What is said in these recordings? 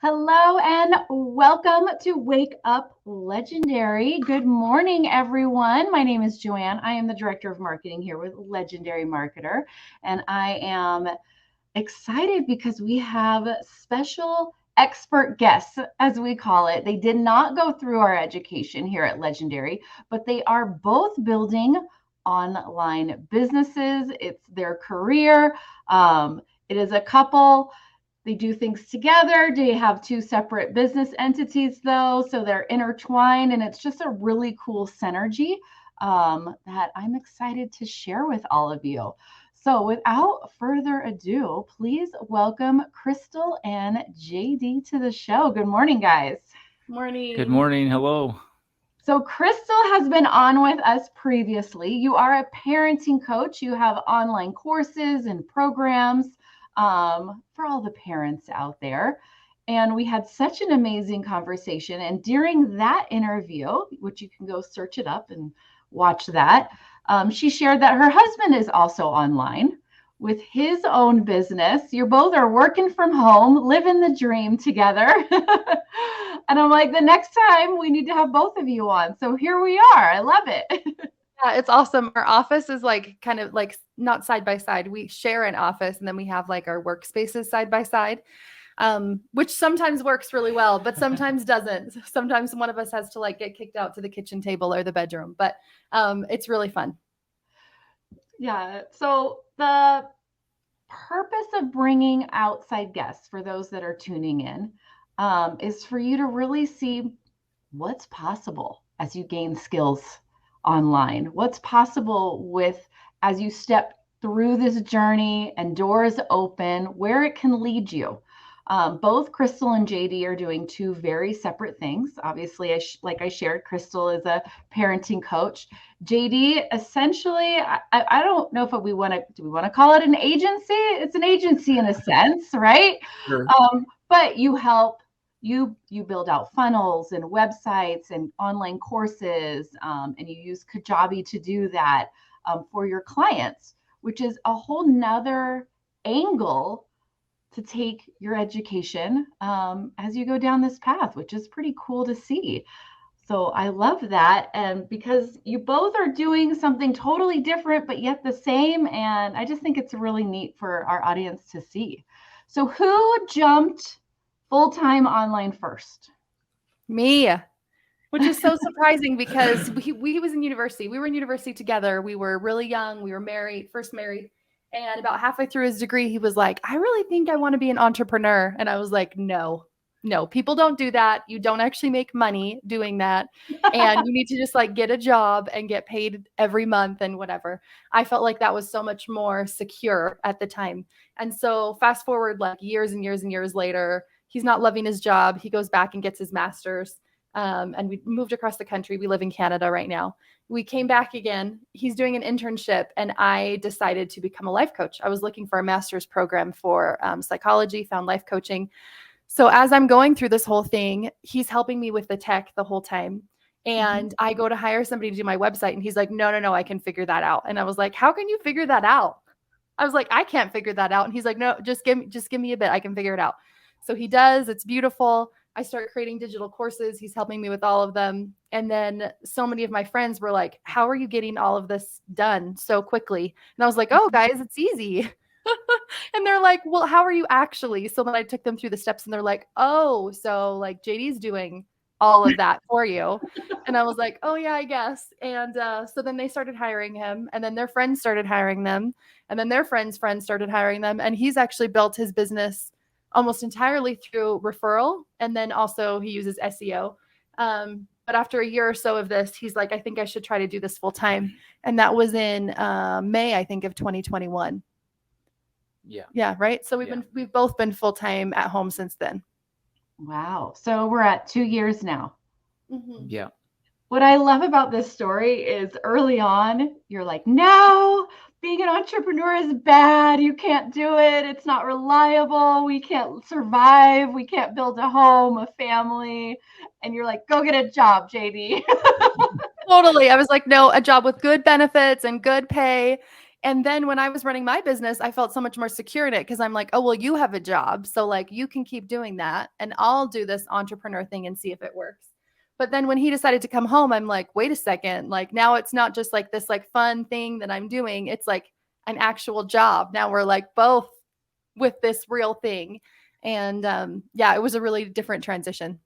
Hello and welcome to Wake Up Legendary. Good morning, everyone. My name is Joanne. I am the Director of Marketing here with Legendary Marketer, and I am excited because we have special expert guests, as we call it. They did not go through our education here at Legendary, but they are both building online businesses. It's their career. It is a couple. They do things together. They have two separate business entities, though, so they're intertwined, and it's just a really cool synergy that I'm excited to share with all of you. So without further ado, please welcome Crystal and JD to the show. Good morning, guys. Morning. Good morning. Hello. So Crystal has been on with us previously. You are a parenting coach. You have online courses and programs for all the parents out there. And we had such an amazing conversation. And during that interview, which you can go search it up and watch that, she shared that her husband is also online with his own business. You both are working from home, living the dream together. And I'm like, the next time we need to have both of you on. So here we are. I love it. Yeah, it's awesome. Our office is like kind of like not side by side. We share an office and then we have like our workspaces side by side, which sometimes works really well, but sometimes doesn't. Sometimes one of us has to like get kicked out to the kitchen table or the bedroom, but it's really fun. Yeah. So the purpose of bringing outside guests for those that are tuning in is for you to really see what's possible as you gain skills online, what's possible with as you step through this journey and doors open, where it can lead you. Both Crystal and JD are doing two very separate things. Obviously, like I shared, Crystal is a parenting coach. JD, essentially, I don't know if do we want to call it an agency? It's an agency in a sense, right? Sure. But you help. You build out funnels and websites and online courses, and you use Kajabi to do that for your clients, which is a whole nother angle to take your education as you go down this path, which is pretty cool to see. So I love that. And because you both are doing something totally different, but yet the same. And I just think it's really neat for our audience to see. So who jumped full-time online first? Me, which is so surprising because we was in university. We were in university together. We were really young. We were first married. And about halfway through his degree, he was like, I really think I want to be an entrepreneur. And I was like, no, people don't do that. You don't actually make money doing that. And you need to just like get a job and get paid every month and whatever. I felt like that was so much more secure at the time. And so fast forward like years and years and years later, he's not loving his job. He goes back and gets his master's. And we moved across the country. We live in Canada right now. We came back again. He's doing an internship and I decided to become a life coach. I was looking for a master's program for psychology, found life coaching. So as I'm going through this whole thing, he's helping me with the tech the whole time. And I go to hire somebody to do my website and he's like, no, I can figure that out. And I was like, how can you figure that out? I was like, I can't figure that out. And he's like, no, just give me a bit. I can figure it out. So he does. It's beautiful. I start creating digital courses. He's helping me with all of them. And then so many of my friends were like, how are you getting all of this done so quickly? And I was like, oh, guys, it's easy. And they're like, well, how are you actually? So then I took them through the steps and they're like, oh, so like JD's doing all of that for you. And I was like, oh yeah, I guess. And so then they started hiring him and then their friends started hiring them. And then their friends started hiring them. And he's actually built his business almost entirely through referral. And then also he uses SEO. But after a year or so of this, he's like, I think I should try to do this full time. And that was in May, I think, of 2021. Yeah. Right. So we've both been full time at home since then. Wow. So we're at 2 years now. Mm-hmm. Yeah. What I love about this story is early on, you're like, no, being an entrepreneur is bad. You can't do it. It's not reliable. We can't survive. We can't build a home, a family. And you're like, go get a job, JD. Totally. I was like, no, a job with good benefits and good pay. And then when I was running my business, I felt so much more secure in it because I'm like, oh, well, you have a job. So like you can keep doing that and I'll do this entrepreneur thing and see if it works. But then when he decided to come home, I'm like, wait a second. Like now it's not just like this like fun thing that I'm doing. It's like an actual job. Now we're like both with this real thing. And yeah, it was a really different transition.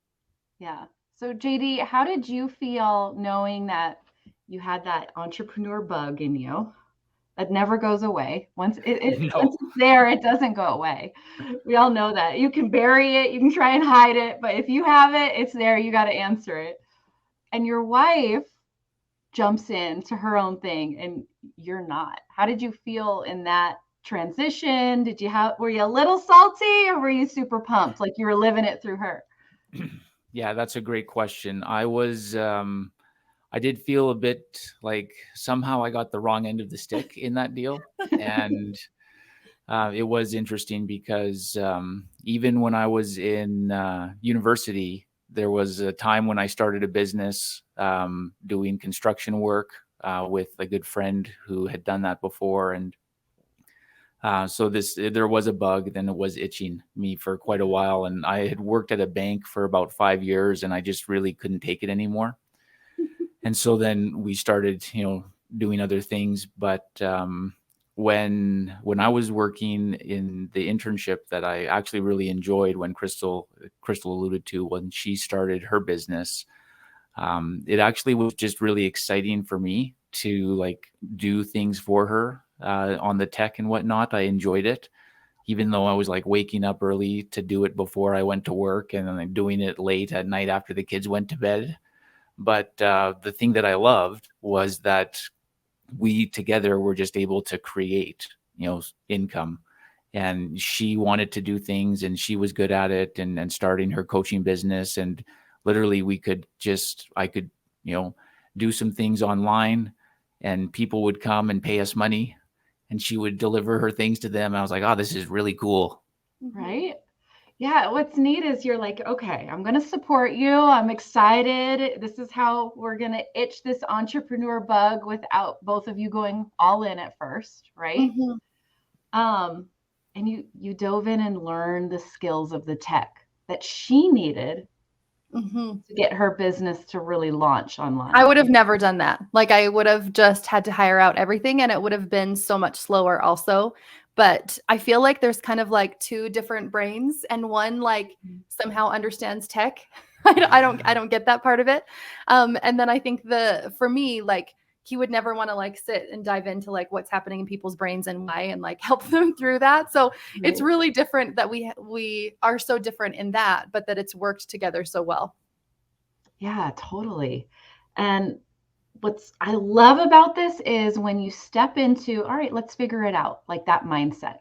Yeah. So JD, how did you feel knowing that you had that entrepreneur bug in you that never goes away? Once No. once it's there, it doesn't go away. We all know that. You can bury it, you can try and hide it, but if you have it, it's there. You got to answer it. And your wife jumps into her own thing and you're not. How did you feel in that transition? Were you a little salty or were you super pumped like you were living it through her? Yeah, that's a great question. I did feel a bit like somehow I got the wrong end of the stick in that deal. And it was interesting because even when I was in university, there was a time when I started a business doing construction work with a good friend who had done that before. And so there was a bug, then it was itching me for quite a while. And I had worked at a bank for about 5 years and I just really couldn't take it anymore. And so then we started, doing other things. But when I was working in the internship that I actually really enjoyed, when Crystal alluded to, when she started her business, it actually was just really exciting for me to like do things for her on the tech and whatnot. I enjoyed it, even though I was like waking up early to do it before I went to work and then like doing it late at night after the kids went to bed. But the thing that I loved was that we together were just able to create, income. And she wanted to do things and she was good at it and starting her coaching business. And literally I could, do some things online and people would come and pay us money and she would deliver her things to them. I was like, oh, this is really cool. Right? Yeah, what's neat is you're like, okay, I'm going to support you. I'm excited. This is how we're going to itch this entrepreneur bug without both of you going all in at first, right? And you dove in and learned the skills of the tech that she needed to get her business to really launch online. I would have never done that. Like I would have just had to hire out everything and it would have been so much slower also. But I feel like there's kind of like two different brains and one like somehow understands tech. I don't get that part of it. And then I think for me, like he would never want to like sit and dive into like what's happening in people's brains and why and like help them through that. So it's really different that we are so different in that, but that it's worked together so well. Yeah, totally. And what I love about this is when you step into, all right, let's figure it out, like that mindset.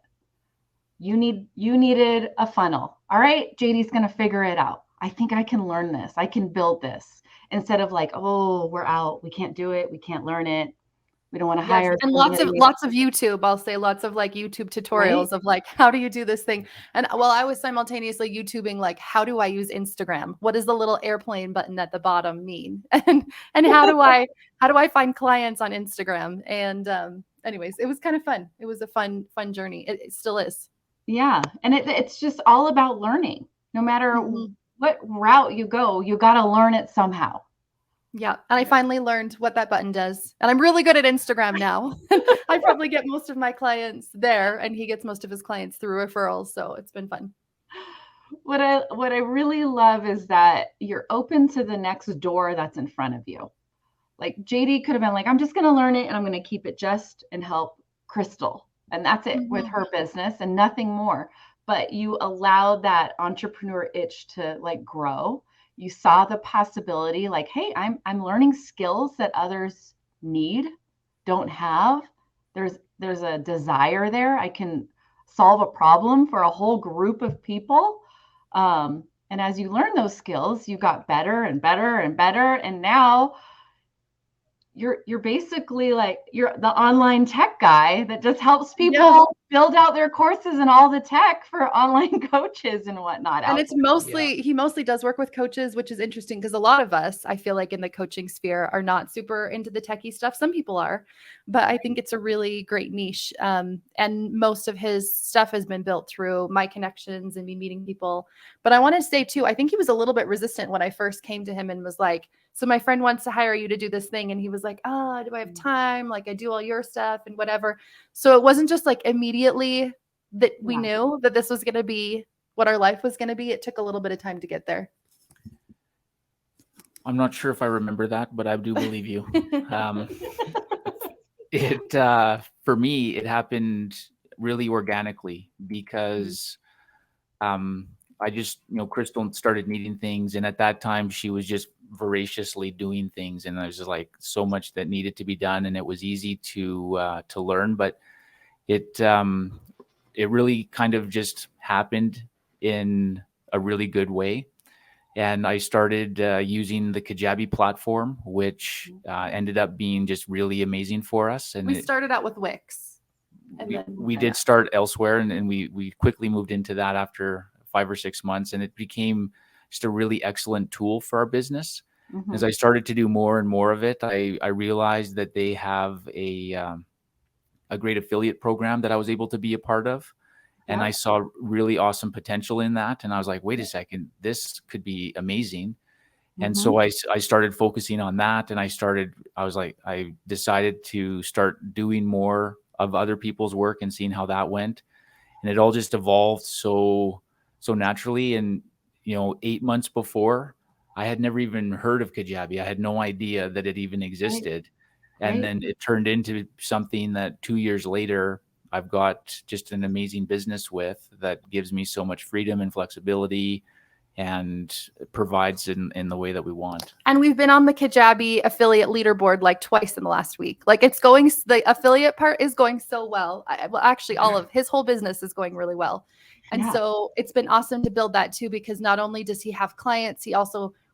You needed a funnel. All right, JD's going to figure it out. I think I can learn this. I can build this. Instead of like, oh, we're out. We can't do it. We can't learn it. We don't want to hire. And lots of YouTube. I'll say lots of like YouTube tutorials of like, how do you do this thing? And while I was simultaneously YouTubing, like, how do I use Instagram? What does the little airplane button at the bottom mean? And how do I find clients on Instagram? And anyways, it was kind of fun. It was a fun journey. It still is. Yeah. And it's just all about learning. No matter what route you go, you got to learn it somehow. Yeah. And I finally learned what that button does. And I'm really good at Instagram now. I probably get most of my clients there and he gets most of his clients through referrals. So it's been fun. What I really love is that you're open to the next door that's in front of you. Like JD could have been like, I'm just going to learn it and I'm going to keep it just and help Crystal. And that's it with her business and nothing more. But you allowed that entrepreneur itch to like grow. You saw the possibility like, hey, I'm learning skills that others don't have. There's a desire there. I can solve a problem for a whole group of people. And as you learn those skills, you got better and better and better. And now you're basically like you're the online tech guy that just helps people build out their courses and all the tech for online coaches and whatnot. And it's mostly, he mostly does work with coaches, which is interesting because a lot of us, I feel like in the coaching sphere, are not super into the techie stuff. Some people are, but I think it's a really great niche. And most of his stuff has been built through my connections and me meeting people. But I want to say too, I think he was a little bit resistant when I first came to him and was like, so my friend wants to hire you to do this thing. And he was like, oh, do I have time? Like I do all your stuff and whatever. So it wasn't just like immediately that we knew that this was going to be what our life was going to be. It took a little bit of time to get there. I'm not sure if I remember that, but I do believe you. For me, it happened really organically because I just, Crystal started needing things. And at that time she was just voraciously doing things. And there's just like so much that needed to be done. And it was easy to learn, but it really kind of just happened in a really good way. And I started using the Kajabi platform, which ended up being just really amazing for us. And we started out with Wix. We did start elsewhere, and we quickly moved into that after 5 or 6 months. And it became just a really excellent tool for our business. Mm-hmm. As I started to do more and more of it, I realized that they have a great affiliate program that I was able to be a part of. And I saw really awesome potential in that. And I was like, wait a second, this could be amazing. Mm-hmm. And so I started focusing on that. And I decided to start doing more of other people's work and seeing how that went. And it all just evolved so naturally. And, 8 months before, I had never even heard of Kajabi. I had no idea that it even existed. Right. And then it turned into something that 2 years later, I've got just an amazing business with that gives me so much freedom and flexibility and provides in the way that we want. And we've been on the Kajabi affiliate leaderboard like twice in the last week. Like the affiliate part is going so well. Actually all of his whole business is going really well. And so it's been awesome to build that too, because not only does he have clients,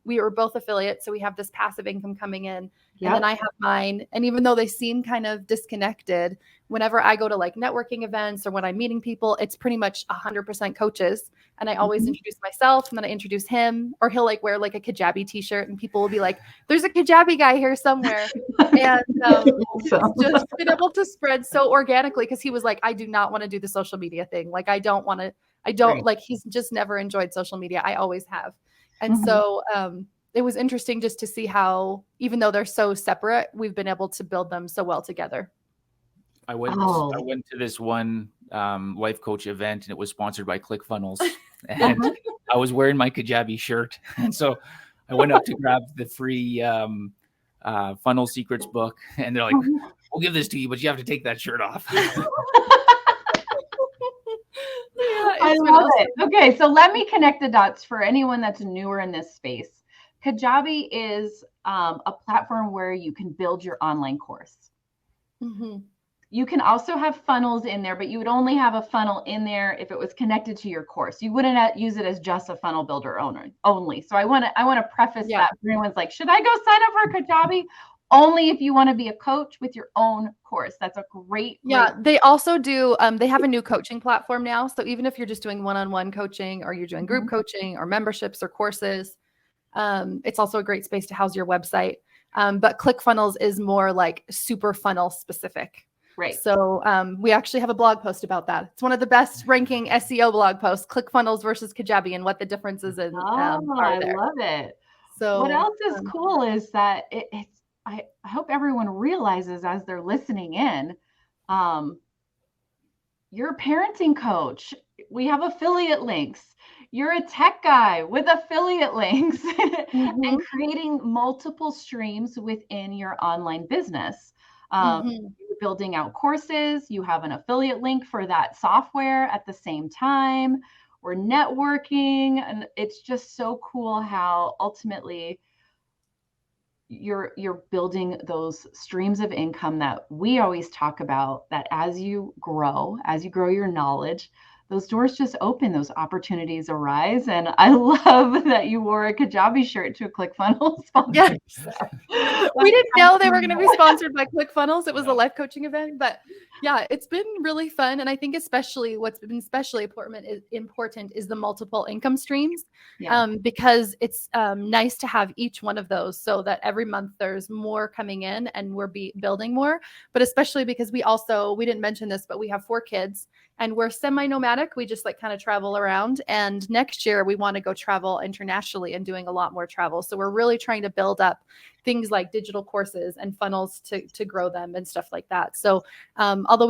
we were both affiliates. So we have this passive income coming in. Yep. And then I have mine. And even though they seem kind of disconnected, whenever I go to like networking events or when I'm meeting people, it's pretty much 100% coaches. And I always introduce myself and then I introduce him, or he'll like wear like a Kajabi t-shirt and people will be like, there's a Kajabi guy here somewhere. And just been able to spread so organically because he was like, I do not want to do the social media thing. Like, like, he's just never enjoyed social media. I always have. And so it was interesting just to see how, even though they're so separate, we've been able to build them so well together. I went to this one life coach event and it was sponsored by ClickFunnels. And I was wearing my Kajabi shirt. And so I went up to grab the free Funnel Secrets book. And they're like, we'll give this to you, but you have to take that shirt off. I love it. Okay, so let me connect the dots for anyone that's newer in this space. Kajabi is a platform where you can build your online course. Mm-hmm. You can also have funnels in there, but you would only have a funnel in there if it was connected to your course. You wouldn't use it as just a funnel builder only. So I want to preface that for anyone's like, should I go sign up for Kajabi? Only if you want to be a coach with your own course. That's a great. They also do. They have a new coaching platform now. So even if you're just doing one-on-one coaching or you're doing group coaching or memberships or courses, it's also a great space to house your website. But ClickFunnels is more like super funnel specific. Right. So we actually have a blog post about that. It's one of the best ranking SEO blog posts, ClickFunnels versus Kajabi and what the differences are there. I love it. So what else is cool is that I hope everyone realizes as they're listening in, you're a parenting coach. We have affiliate links. You're a tech guy with affiliate links and creating multiple streams within your online business. You're building out courses. You have an affiliate link for that software at the same time. We're networking. And it's just so cool how ultimately you're building those streams of income that we always talk about, that as you grow your knowledge, those doors just open, those opportunities arise. And I love that you wore a Kajabi shirt to a ClickFunnels sponsor. Yeah. We didn't know they were going to be sponsored by ClickFunnels. It was a life coaching event, but yeah, it's been really fun. And I think especially what's been especially important is the multiple income streams, because it's nice to have each one of those so that every month there's more coming in and we're building more. But especially because we didn't mention this, but we have 4 kids and we're semi-nomadic. We just like kind of travel around. And next year we want to go travel internationally and doing a lot more travel. So we're really trying to build up things like digital courses and funnels to grow them and stuff like that. So although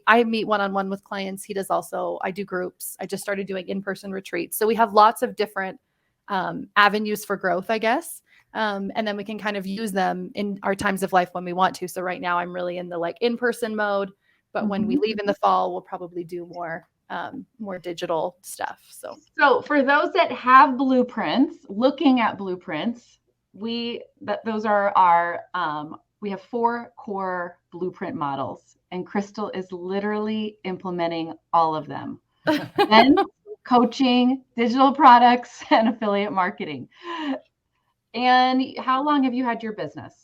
I meet one-on-one with clients. I do groups. I just started doing in-person retreats. So we have lots of different avenues for growth, I guess. And then we can kind of use them in our times of life when we want to. So right now I'm really in the like in-person mode, but when we leave in the fall, we'll probably do more digital stuff. So for those that have blueprints, looking at blueprints, those are our, we have 4 core blueprint models, and Crystal is literally implementing all of them. And coaching, digital products, and affiliate marketing. And how long have you had your business?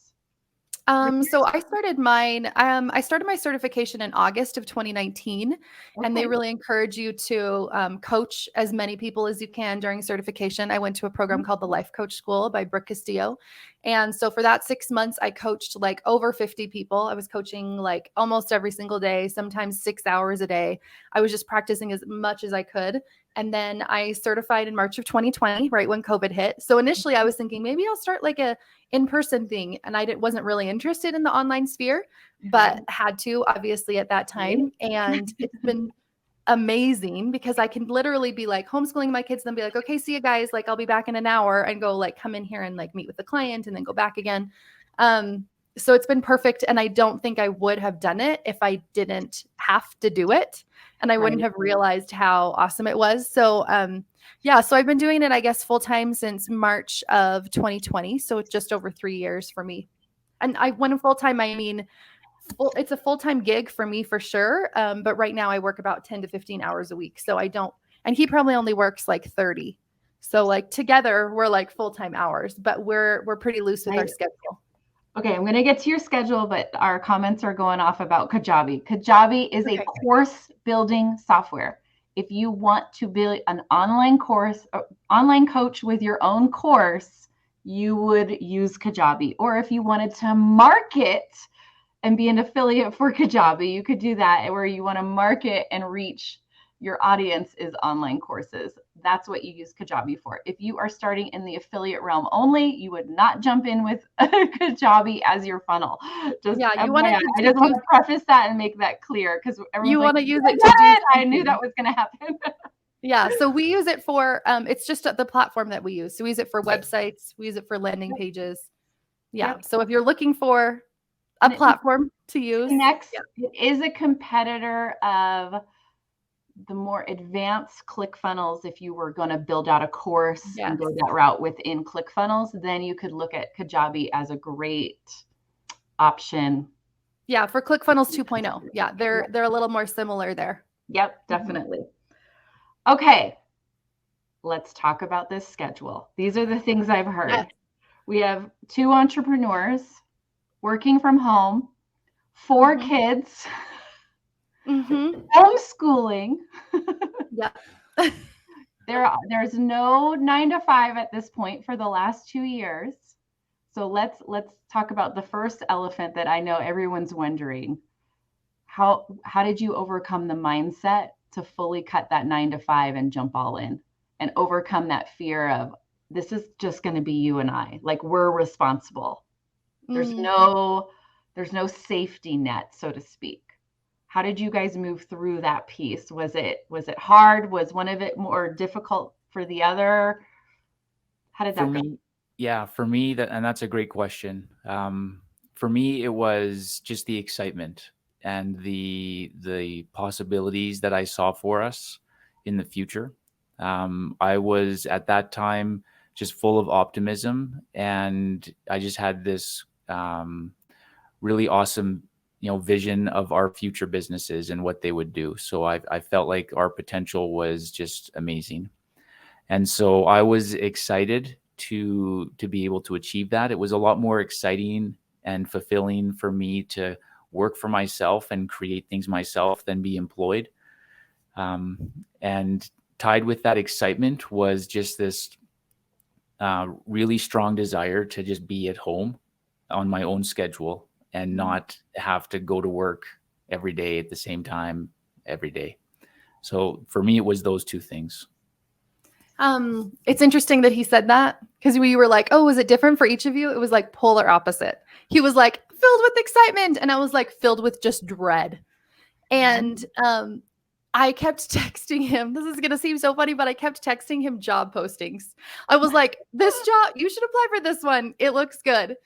So I started mine. I started my certification in August of 2019, and they really encourage you to coach as many people as you can during certification. I went to a program called the Life Coach School by Brooke Castillo. And so for that 6 months, I coached like over 50 people. I was coaching like almost every single day, sometimes 6 hours a day. I was just practicing as much as I could. And then I certified in March of 2020, right when COVID hit. So initially I was thinking maybe I'll start like a in-person thing. And I wasn't really interested in the online sphere, but had to obviously at that time. And it's been amazing because I can literally be like homeschooling my kids and then be like, okay, see you guys. Like I'll be back in an hour and go like come in here and like meet with the client and then go back again. So it's been perfect. And I don't think I would have done it if I didn't have to do it. And I wouldn't have realized how awesome it was. So, so I've been doing it, I guess, full time since March of 2020. So it's just over 3 years for me. And when full time, I mean, it's a full-time gig for me for sure. But right now I work about 10 to 15 hours a week. So and he probably only works like 30. So like together we're like full-time hours, but we're pretty loose with our schedule. Okay, I'm going to get to your schedule, but our comments are going off about Kajabi. Kajabi is a course building software. If you want to build an online course, online coach with your own course, you would use Kajabi. Or if you wanted to market and be an affiliate for Kajabi, you could do that. Where you want to market and reach your audience is online courses. That's what you use Kajabi for. If you are starting in the affiliate realm only, you would not jump in with Kajabi as your funnel. I just want to preface that and make that clear because you want to use it. I knew that was going to happen. Yeah. So we use it for, it's just the platform that we use. So we use it for websites. We use it for landing pages. Yeah. So if you're looking for a platform to use. Next is a competitor of the more advanced ClickFunnels. If you were going to build out a course and go that route within ClickFunnels, then you could look at Kajabi as a great option. Yeah, for ClickFunnels 2.0. Yeah, they're a little more similar there. Yep, definitely. Okay, let's talk about this schedule. These are the things I've heard. Yes. We have 2 entrepreneurs working from home, 4 kids. Homeschooling. There's no 9 to 5 at this point for the last 2 years. So let's talk about the first elephant that I know everyone's wondering. How did you overcome the mindset to fully cut that 9 to 5 and jump all in and overcome that fear of this is just going to be you and I, like we're responsible. There's no safety net, so to speak. How did you guys move through that piece? Was it hard? Was one of it more difficult for the other? How did that go? Yeah, for me, that's a great question. For me, it was just the excitement and the possibilities that I saw for us in the future. I was at that time just full of optimism, and I just had this really awesome, vision of our future businesses and what they would do. So I felt like our potential was just amazing. And so I was excited to be able to achieve that. It was a lot more exciting and fulfilling for me to work for myself and create things myself than be employed. And tied with that excitement was just this really strong desire to just be at home on my own schedule and not have to go to work every day at the same time every day. So for me, it was those two things. It's interesting that he said that, because we were like, oh, was it different for each of you? It was like polar opposite. He was like filled with excitement, and I was like filled with just dread. And I kept texting him. This is going to seem so funny, but I kept texting him job postings. I was like, this job, you should apply for this one. It looks good.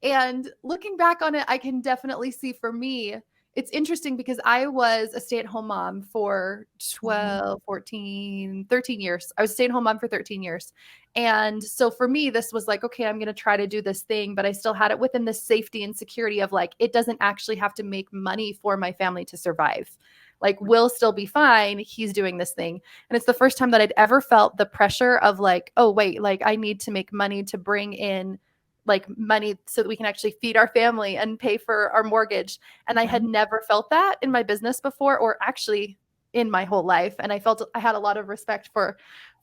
And looking back on it, I can definitely see for me, it's interesting because I was a stay-at-home mom for 12, 14, 13 years. I was a stay-at-home mom for 13 years. And so for me, this was like, okay, I'm going to try to do this thing, but I still had it within the safety and security of like, it doesn't actually have to make money for my family to survive. Like, we'll still be fine. He's doing this thing. And it's the first time that I'd ever felt the pressure of like, oh, wait, like I need to make money to bring in like money so that we can actually feed our family and pay for our mortgage. And I had never felt that in my business before, or actually in my whole life. And I felt I had a lot of respect for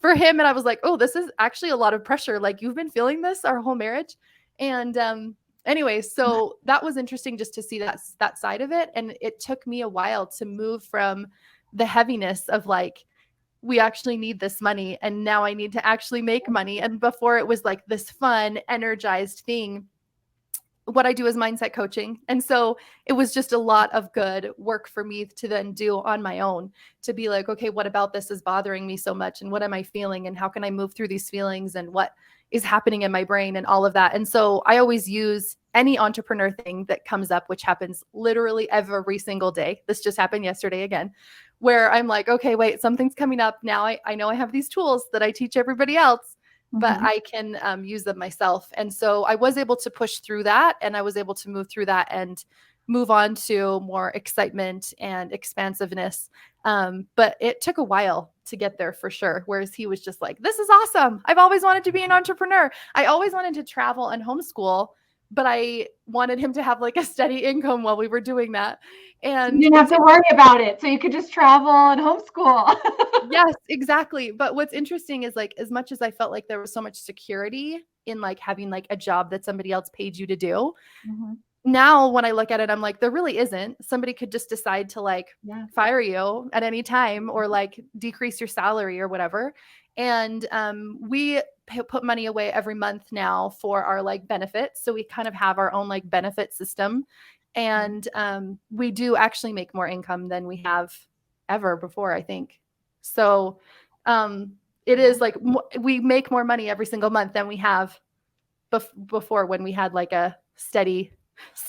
him. And I was like, oh, this is actually a lot of pressure. Like, you've been feeling this our whole marriage. And anyway, so that was interesting just to see that side of it. And it took me a while to move from the heaviness of like, we actually need this money, and now I need to actually make money. And before, it was like this fun, energized thing. What I do is mindset coaching. And so it was just a lot of good work for me to then do on my own, to be like, okay, what about this is bothering me so much? And what am I feeling? And how can I move through these feelings? And what is happening in my brain and all of that? And so I always use any entrepreneur thing that comes up, which happens literally every single day. This just happened yesterday again, where I'm like, okay, wait, something's coming up. Now I know I have these tools that I teach everybody else, but I can use them myself. And so I was able to push through that, and I was able to move through that and move on to more excitement and expansiveness. But it took a while to get there for sure. Whereas he was just like, this is awesome. I've always wanted to be an entrepreneur. I always wanted to travel and homeschool, but I wanted him to have like a steady income while we were doing that. And you didn't have to worry about it. So you could just travel and homeschool. Yes, exactly. But what's interesting is like, as much as I felt like there was so much security in like having like a job that somebody else paid you to do, now when I look at it, I'm like, there really isn't. Somebody could just decide to like fire you at any time, or like decrease your salary or whatever. And we put money away every month now for our like benefits. So we kind of have our own like benefit system. And we do actually make more income than we have ever before, I think. So it is like we make more money every single month than we have before, when we had like a steady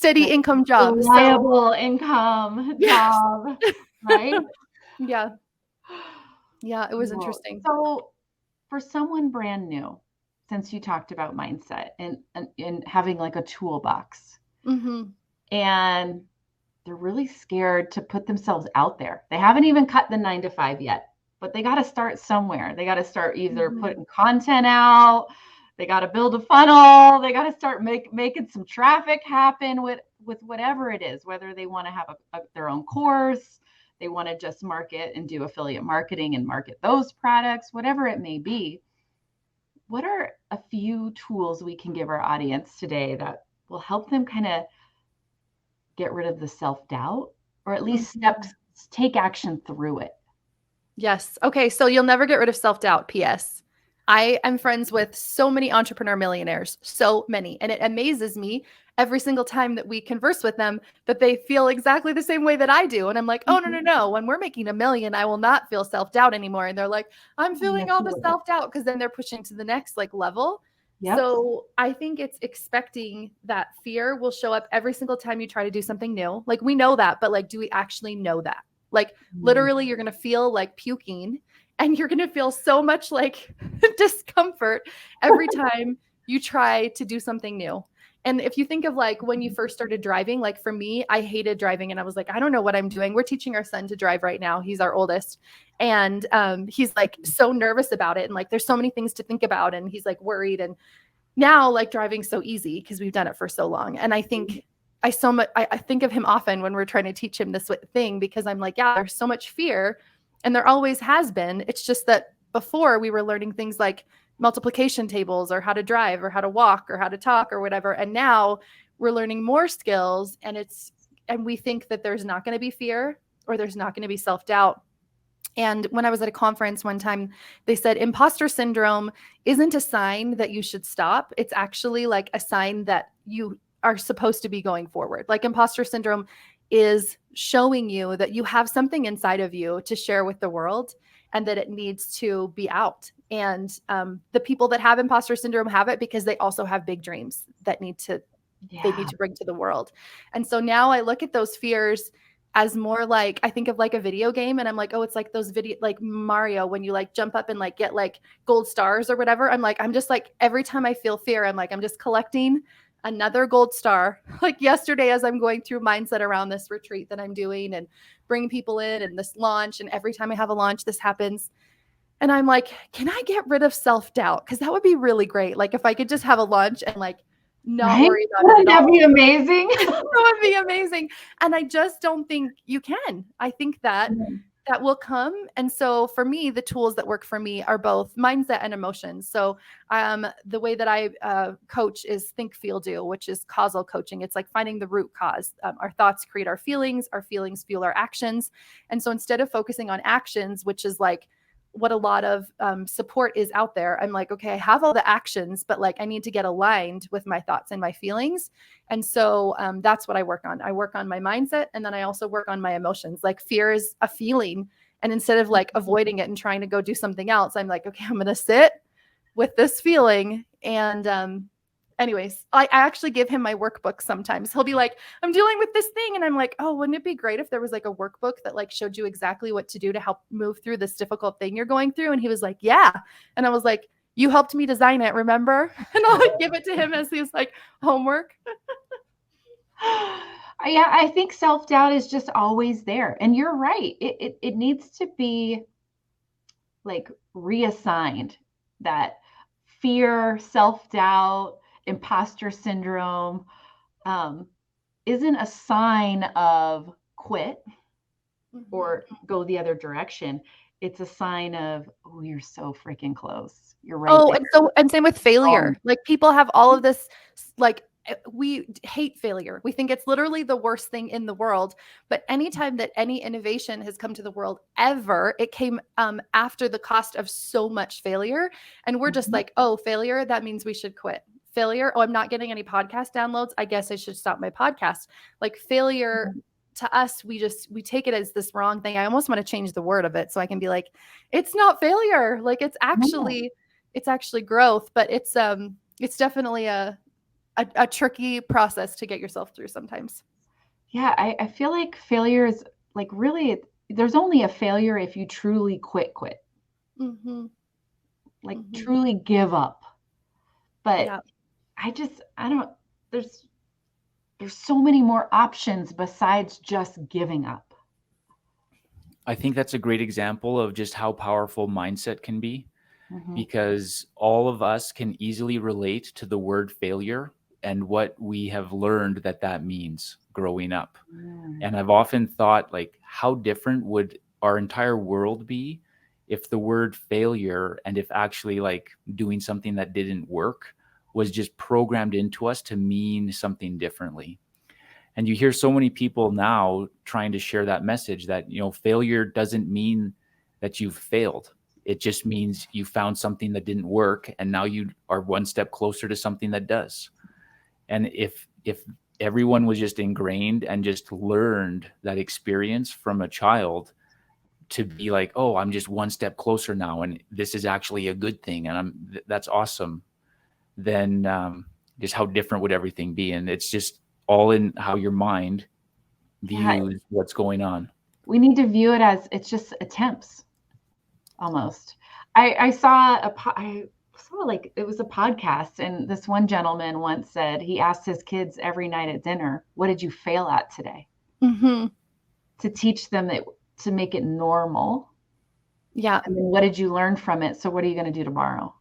income job. Reliable income job, right? Yeah. Yeah, it was interesting. So for someone brand new, since you talked about mindset and having like a toolbox, and they're really scared to put themselves out there. They haven't even cut the 9 to 5 yet, but they got to start somewhere. They got to start either putting content out. They got to build a funnel. They got to start making some traffic happen with whatever it is, whether they want to have their own course, they want to just market and do affiliate marketing and market those products, whatever it may be. What are a few tools we can give our audience today that will help them kind of get rid of the self-doubt, or at least take action through it? Yes. Okay. So you'll never get rid of self-doubt. P.S. I am friends with so many entrepreneur millionaires, so many. And it amazes me every single time that we converse with them that they feel exactly the same way that I do. And I'm like, oh, no. When we're making $1 million, I will not feel self-doubt anymore. And they're like, I'm feeling all the self-doubt, because then they're pushing to the next like level. Yep. So I think it's expecting that fear will show up every single time you try to do something new. Like, we know that, but like, do we actually know that? Like, literally, you're going to feel like puking, and you're going to feel so much like discomfort every time you try to do something new. And if you think of like when you first started driving, like for me, I hated driving and I was like, I don't know what I'm doing. We're teaching our son to drive right now. He's our oldest. And he's like so nervous about it. And like, there's so many things to think about. And he's like worried. And now like driving's so easy because we've done it for so long. And I think I think of him often when we're trying to teach him this thing, because I'm like, yeah, there's so much fear and there always has been. It's just that before we were learning things like multiplication tables or how to drive or how to walk or how to talk or whatever. And now we're learning more skills, and we think that there's not going to be fear or there's not going to be self-doubt. And when I was at a conference one time, they said imposter syndrome isn't a sign that you should stop. It's actually like a sign that you are supposed to be going forward. Like imposter syndrome is showing you that you have something inside of you to share with the world and that it needs to be out. And the people that have imposter syndrome have it because they also have big dreams that they need to bring to the world. And so now I look at those fears as more like, I think of like a video game, and I'm like, oh, it's like those like Mario, when you like jump up and like get like gold stars or whatever. I'm just like, every time I feel fear, I'm like, I'm just collecting another gold star. Like yesterday, as I'm going through mindset around this retreat that I'm doing and bringing people in and this launch, and every time I have a launch, this happens. And I'm like, can I get rid of self-doubt? Because that would be really great. Like if I could just have a launch and like not worry about it. Wouldn't that be amazing? That would be amazing. And I just don't think you can. I think that that will come. And so for me, the tools that work for me are both mindset and emotions. So the way that I coach is think, feel, do, which is causal coaching. It's like finding the root cause. Our thoughts create our feelings fuel our actions. And so instead of focusing on actions, which is like what a lot of support is out there, I'm like, okay, I have all the actions, but like I need to get aligned with my thoughts and my feelings. And so that's what I work on. I work on my mindset, and then I also work on my emotions. Like fear is a feeling. And instead of like avoiding it and trying to go do something else, I'm like, okay, I'm going to sit with this feeling. And anyways, I actually give him my workbook sometimes. He'll be like, I'm dealing with this thing. And I'm like, oh, wouldn't it be great if there was like a workbook that like showed you exactly what to do to help move through this difficult thing you're going through? And he was like, yeah. And I was like, you helped me design it, remember? And I'll like give it to him as his like homework. Yeah, I think self-doubt is just always there. And you're right. It needs to be like reassigned. That fear, self-doubt, imposter syndrome isn't a sign of quit or go the other direction. It's a sign of, oh, you're so freaking close. You're right. Oh, and same with failure. Like people have all of this, like we hate failure. We think it's literally the worst thing in the world. But anytime that any innovation has come to the world ever, it came after the cost of so much failure. And we're just like, oh, failure, that means we should quit. Failure, oh, I'm not getting any podcast downloads, I guess I should stop my podcast. Like failure to us, we take it as this wrong thing. I almost want to change the word of it so I can be like, it's not failure. Like it's actually growth, but it's definitely a tricky process to get yourself through sometimes. Yeah, I feel like failure is like really, there's only a failure if you truly quit. Like truly give up. But there's so many more options besides just giving up. I think that's a great example of just how powerful mindset can be, because all of us can easily relate to the word failure and what we have learned that means growing up. And I've often thought, like, how different would our entire world be if the word failure, and if actually like doing something that didn't work, was just programmed into us to mean something differently. And you hear so many people now trying to share that message that, you know, failure doesn't mean that you've failed. It just means you found something that didn't work, and now you are one step closer to something that does. And if everyone was just ingrained and just learned that experience from a child to be like, oh, I'm just one step closer now, and this is actually a good thing, and that's awesome, then just how different would everything be? And it's just all in how your mind views what's going on. We need to view it as it's just attempts, almost. I saw sort of like, it was a podcast, and this one gentleman once said he asked his kids every night at dinner, what did you fail at today? Mm-hmm. To teach them that, to make it normal. Yeah. And then what did you learn from it? So what are you going to do tomorrow?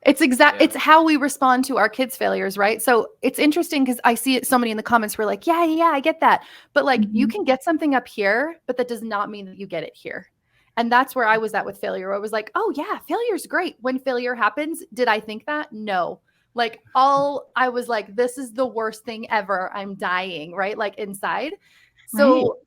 It's how we respond to our kids' failures, right? So it's interesting because I see it so many in the comments who are like, yeah, I get that. But like you can get something up here, but that does not mean that you get it here. And that's where I was at with failure. I was like, oh yeah, failure's great. When failure happens, did I think that? No. Like I was like, this is the worst thing ever. I'm dying, right? Like inside. So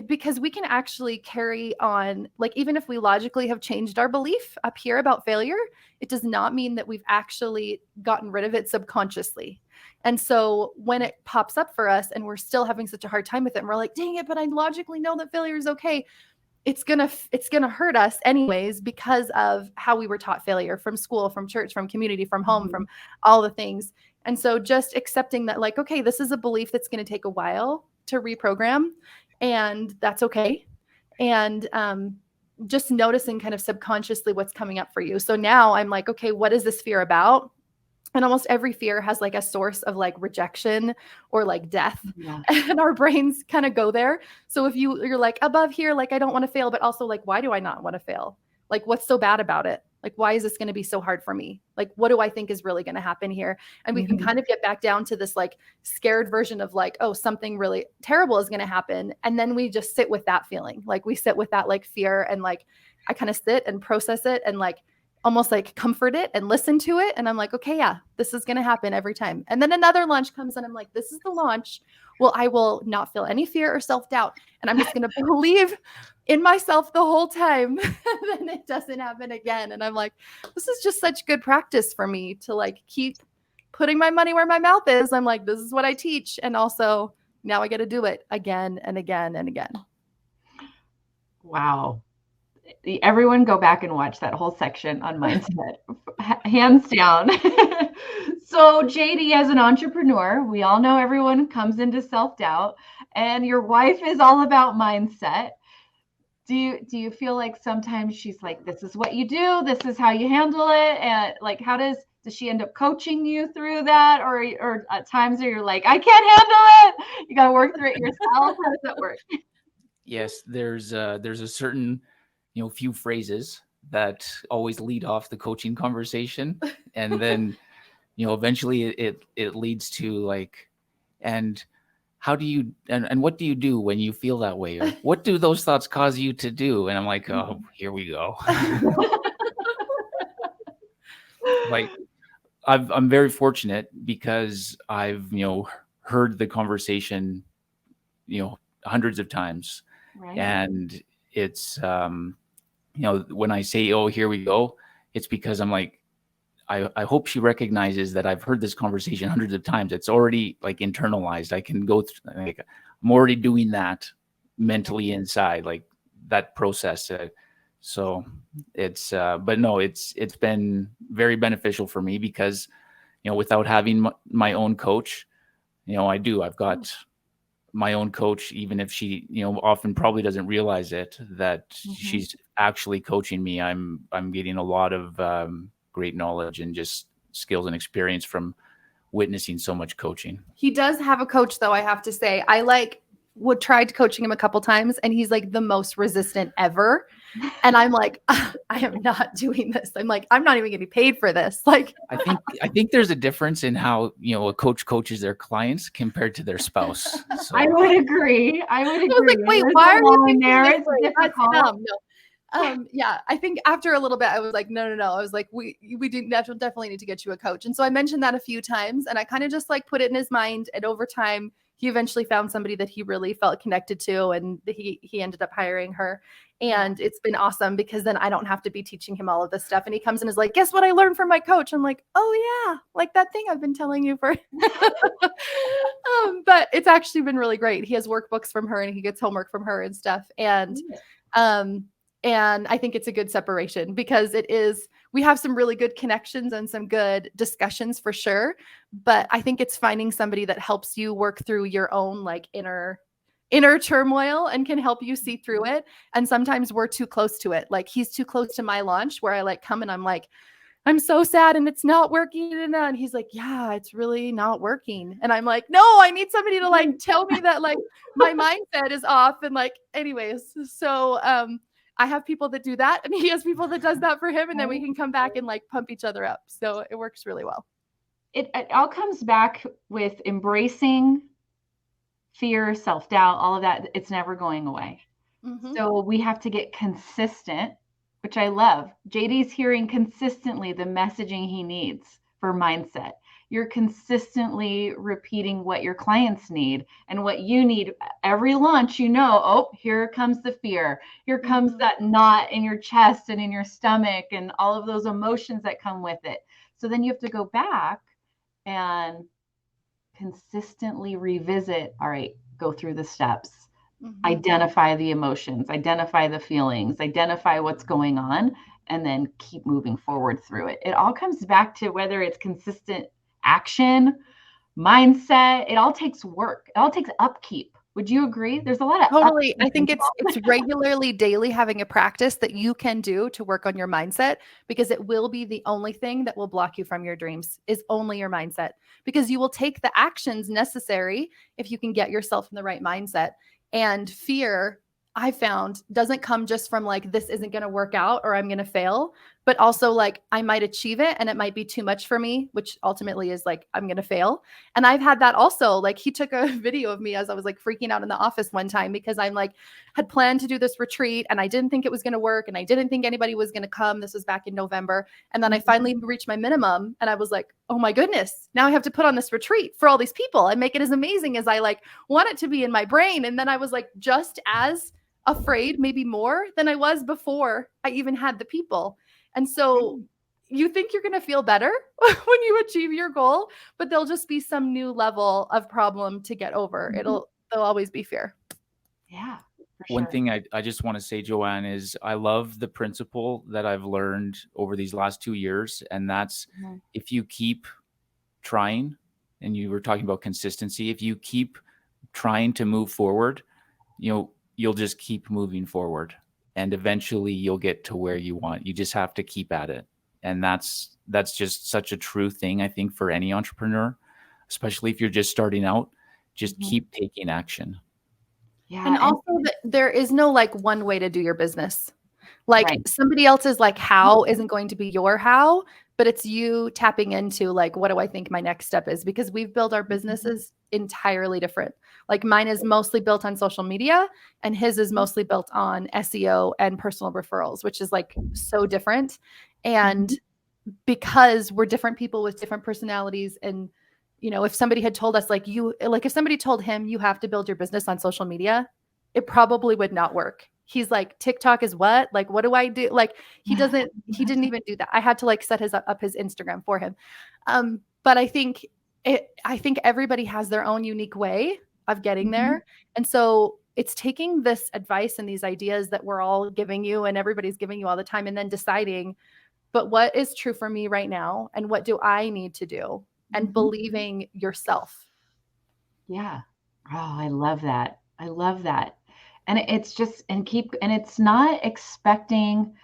because we can actually carry on, like, even if we logically have changed our belief up here about failure, it does not mean that we've actually gotten rid of it subconsciously. And so when it pops up for us and we're still having such a hard time with it, and we're like, dang it, but I logically know that failure is okay. It's going to hurt us anyways, because of how we were taught failure from school, from church, from community, from home, from all the things. And so just accepting that, like, okay, this is a belief that's going to take a while to reprogram, and that's okay. And just noticing kind of subconsciously what's coming up for you. So now I'm like, okay, what is this fear about? And almost every fear has like a source of like rejection or like death. Yeah. And our brains kind of go there. So if you're like above here, like, I don't want to fail, but also like, why do I not want to fail? Like, what's so bad about it? Like, why is this going to be so hard for me? Like, what do I think is really going to happen here? And we can kind of get back down to this like scared version of like, oh, something really terrible is going to happen. And then we just sit with that feeling. Like we sit with that like fear, and like, I kind of sit and process it and like almost like comfort it and listen to it. And I'm like, okay, yeah, this is going to happen every time. And then another launch comes and I'm like, this is the launch. Well, I will not feel any fear or self-doubt. And I'm just going to believe in myself the whole time. And then it doesn't happen again. And I'm like, this is just such good practice for me to like keep putting my money where my mouth is. I'm like, this is what I teach. And also now I get to do it again and again and again. Wow. Everyone go back and watch that whole section on mindset, hands down. So JD, as an entrepreneur, we all know everyone comes into self-doubt, and your wife is all about mindset. Do you feel like sometimes she's like, this is what you do, this is how you handle it? And like, how does she end up coaching you through that? Or at times where you're like, I can't handle it, you got to work through it yourself? How does that work? Yes, there's a certain, few phrases that always lead off the coaching conversation. And then, eventually it leads to like, and how do you, and what do you do when you feel that way? Or what do those thoughts cause you to do? And I'm like, oh, here we go. Like, I'm very fortunate because I've, heard the conversation, hundreds of times. Right. And it's, when I say, oh, here we go, it's because I'm like, I hope she recognizes that I've heard this conversation hundreds of times. It's already like internalized. I can go through, like, I'm already doing that mentally inside, like that process. So it's, but no, it's been very beneficial for me because, without having my own coach, I've got my own coach, even if she, often probably doesn't realize it, that she's actually coaching me. I'm getting a lot of great knowledge and just skills and experience from witnessing so much coaching. He does have a coach, though, I have to say. I tried coaching him a couple times, and he's like the most resistant ever. And I'm like, I am not doing this. I'm like, I'm not even getting paid for this. Like, I think there's a difference in how, a coach coaches their clients compared to their spouse. So. I would agree. I was like, wait, why are you thinking there? It's difficult. Yeah, I think after a little bit, I was like, no. I was like, we do definitely need to get you a coach. And so I mentioned that a few times, and I kind of just like put it in his mind. And over time, he eventually found somebody that he really felt connected to, and he ended up hiring her. And it's been awesome because then I don't have to be teaching him all of this stuff. And he comes and is like, guess what I learned from my coach? I'm like, oh yeah, like that thing I've been telling you for. But it's actually been really great. He has workbooks from her and he gets homework from her and stuff. And I think it's a good separation because we have some really good connections and some good discussions for sure. But I think it's finding somebody that helps you work through your own like inner turmoil and can help you see through it. And sometimes we're too close to it. Like he's too close to my launch where I like come and I'm like, I'm so sad and it's not working. And he's like, yeah, it's really not working. And I'm like, no, I need somebody to like tell me that like my mindset is off. And like, anyways, so I have people that do that and he has people that does that for him. And then we can come back and like pump each other up. So it works really well. It all comes back with embracing fear, self-doubt, all of that. It's never going away. Mm-hmm. So we have to get consistent, which I love. JD's hearing consistently the messaging he needs for mindset. You're consistently repeating what your clients need and what you need. Every launch, oh, here comes the fear. Here comes that knot in your chest and in your stomach and all of those emotions that come with it. So then you have to go back and consistently revisit. All right, go through the steps. Identify the emotions, identify the feelings, identify what's going on, and then keep moving forward through it. It all comes back to whether it's consistent action, mindset. It all takes work. It all takes upkeep. Would you agree? There's a lot of totally. I think it's regularly, daily having a practice that you can do to work on your mindset, because it will be the only thing that will block you from your dreams is only your mindset, because you will take the actions necessary if you can get yourself in the right mindset. And fear, I found, doesn't come just from like, this isn't going to work out or I'm going to fail, but also like I might achieve it and it might be too much for me, which ultimately is like, I'm going to fail. And I've had that also. Like he took a video of me as I was like freaking out in the office one time because I'm like, had planned to do this retreat and I didn't think it was going to work. And I didn't think anybody was going to come. This was back in November. And then I finally reached my minimum and I was like, oh my goodness, now I have to put on this retreat for all these people and make it as amazing as I like want it to be in my brain. And then I was like, just as afraid, maybe more than I was before I even had the people. And so you think you're going to feel better when you achieve your goal, but there'll just be some new level of problem to get over. There'll always be fear. Yeah. One thing I just want to say, Joanne, is I love the principle that I've learned over these last 2 years. And that's if you keep trying, and you were talking about consistency, if you keep trying to move forward, you'll just keep moving forward. And eventually you'll get to where you want. You just have to keep at it. And that's just such a true thing, I think, for any entrepreneur, especially if you're just starting out. Just keep taking action. Yeah. And also there is no like one way to do your business. Like somebody else's like how isn't going to be your how, but it's you tapping into like, what do I think my next step is? Because we've built our businesses entirely different. Like mine is mostly built on social media and his is mostly built on SEO and personal referrals, which is like so different. And because we're different people with different personalities, and if somebody had told us if somebody told him you have to build your business on social media, it probably would not work. He's like, TikTok is what? Like, what do I do? Like he didn't even do that. I had to like set up his Instagram for him. But I think everybody has their own unique way of getting there. And so it's taking this advice and these ideas that we're all giving you and everybody's giving you all the time, and then deciding, but what is true for me right now? And what do I need to do? And believing yourself. Yeah. Oh, I love that. I love that. And it's just, and it's not expecting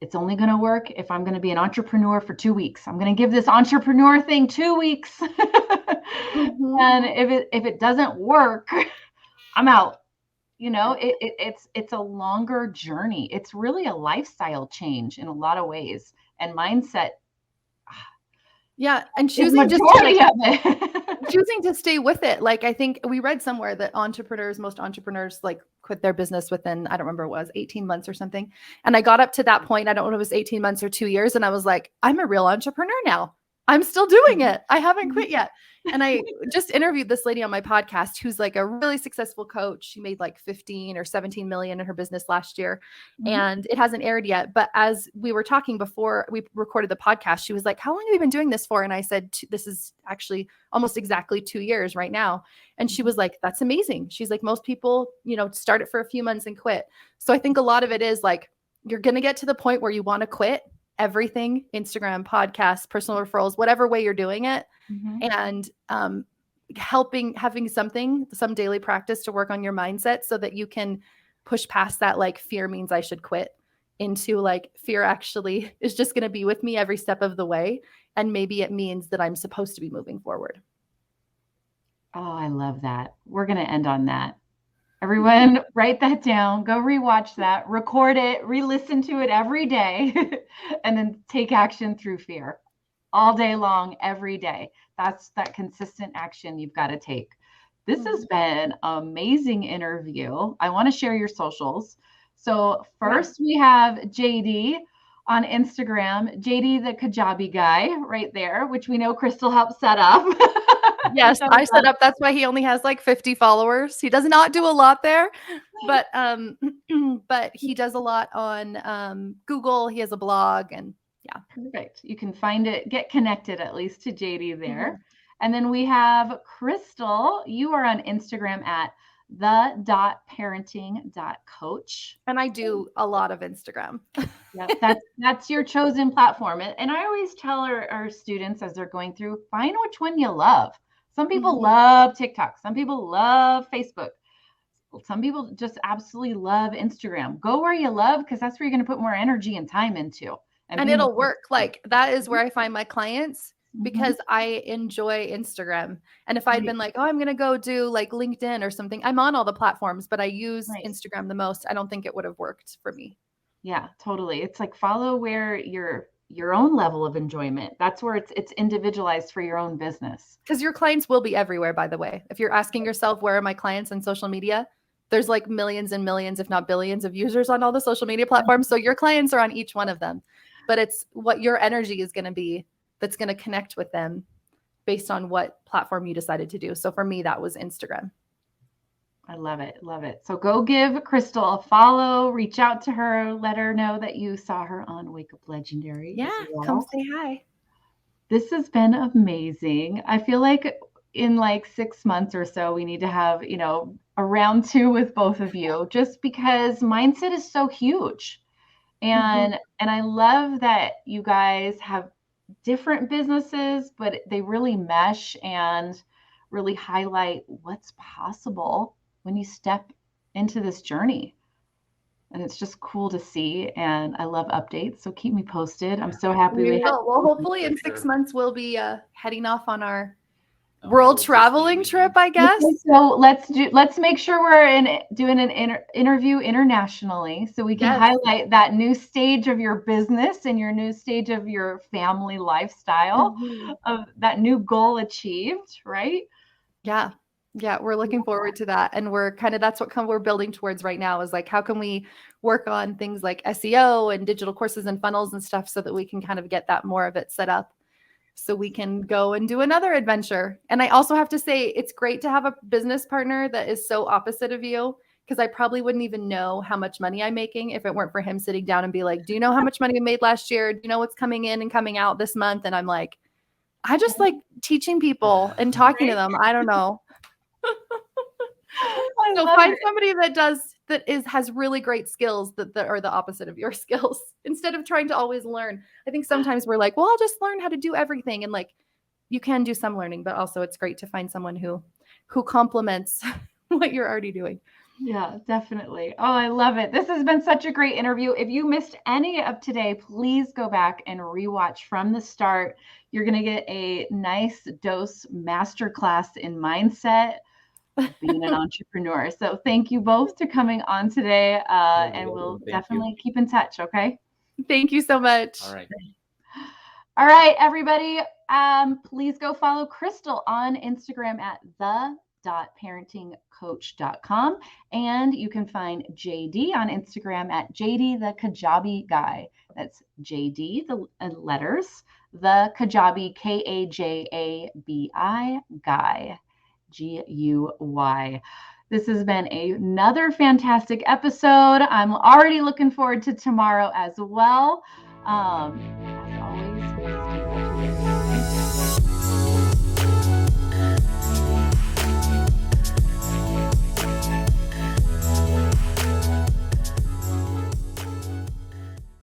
it's only going to work if I'm going to be an entrepreneur for 2 weeks. I'm going to give this entrepreneur thing 2 weeks. And if it doesn't work, I'm out. It's a longer journey. It's really a lifestyle change in a lot of ways, and mindset. Yeah. And choosing to stay with it. Like, I think we read somewhere that most entrepreneurs like quit their business within, I don't remember what it was, 18 months or something. And I got up to that point. I don't know if it was 18 months or 2 years. And I was like, I'm a real entrepreneur now. I'm still doing it. I haven't quit yet. And I just interviewed this lady on my podcast who's like a really successful coach. She made like 15 or 17 million in her business last year. And it hasn't aired yet. But as we were talking before we recorded the podcast, she was like, how long have you been doing this for? And I said, this is actually almost exactly 2 years right now. And she was like, that's amazing. She's like, most people, start it for a few months and quit. So I think a lot of it is like, you're going to get to the point where you want to quit everything, Instagram, podcasts, personal referrals, whatever way you're doing it. And having some daily practice to work on your mindset so that you can push past that, like, fear means I should quit, into like fear actually is just going to be with me every step of the way. And maybe it means that I'm supposed to be moving forward. Oh, I love that. We're going to end on that. Everyone, write that down, go rewatch that, record it, re-listen to it every day, and then take action through fear all day long, every day. That's that consistent action you've got to take. This has been an amazing interview. I want to share your socials. So first we have JD on Instagram, JD the Kajabi guy right there, which we know Crystal helped set up. Yes, I set up. That's why he only has like 50 followers. He does not do a lot there, but but he does a lot on Google. He has a blog, and yeah. Perfect. You can find it, get connected at least to JD there. And then we have Crystal. You are on Instagram at the.parenting.coach. And I do a lot of Instagram. Yeah, that's your chosen platform. And I always tell our students as they're going through, find which one you love. Some people love TikTok. Some people love Facebook. Some people just absolutely love Instagram. Go where you love, because that's where you're going to put more energy and time into. And it'll work. Like that is where I find my clients, because I enjoy Instagram. And if I'd been like, oh, I'm going to go do like LinkedIn or something, I'm on all the platforms, but I use Instagram the most. I don't think it would have worked for me. Yeah, totally. It's like follow where your own level of enjoyment. That's where it's individualized for your own business. Because your clients will be everywhere, by the way. If you're asking yourself, where are my clients on social media? There's like millions and millions, if not billions of users on all the social media platforms. So your clients are on each one of them, but it's what your energy is going to be that's going to connect with them based on what platform you decided to do. So for me, that was Instagram. I love it. Love it. So go give Crystal a follow, reach out to her, let her know that you saw her on Wake Up Legendary. Yeah, come say hi. This has been amazing. I feel like in like 6 months or so, we need to have, a round 2 with both of you, just because mindset is so huge. And I love that you guys have different businesses, but they really mesh and really highlight what's possible when you step into this journey. And it's just cool to see. And I love updates. So keep me posted. I'm so happy. Well, hopefully in 6 months, we'll be heading off on our world traveling trip, I guess. Okay, so let's make sure we're doing an interview internationally, so we can highlight that new stage of your business and your new stage of your family lifestyle, of that new goal achieved, right? Yeah. Yeah, we're looking forward to that. And that's what we're building towards right now, is like, how can we work on things like SEO and digital courses and funnels and stuff, so that we can kind of get that more of it set up, so we can go and do another adventure. And I also have to say, it's great to have a business partner that is so opposite of you, because I probably wouldn't even know how much money I'm making if it weren't for him sitting down and be like, do you know how much money we made last year? Do you know what's coming in and coming out this month? And I'm like, I just like teaching people and talking to them. I don't know. So find somebody that has really great skills that are the opposite of your skills, instead of trying to always learn. I think sometimes we're like, well, I'll just learn how to do everything. And like, you can do some learning, but also it's great to find someone who complements what you're already doing. Yeah, definitely. Oh, I love it. This has been such a great interview. If you missed any of today, please go back and rewatch from the start. You're going to get a nice dose masterclass in mindset, being an entrepreneur. So thank you both for coming on today, and we'll definitely keep in touch. Okay. Thank you so much. All right, everybody. Please go follow Crystal on Instagram at the.parentingcoach.com. And you can find JD on Instagram at JD the Kajabi guy. That's JD, the letters, the Kajabi, Kajabi guy. GUY. This has been another fantastic episode. I'm already looking forward to tomorrow as well.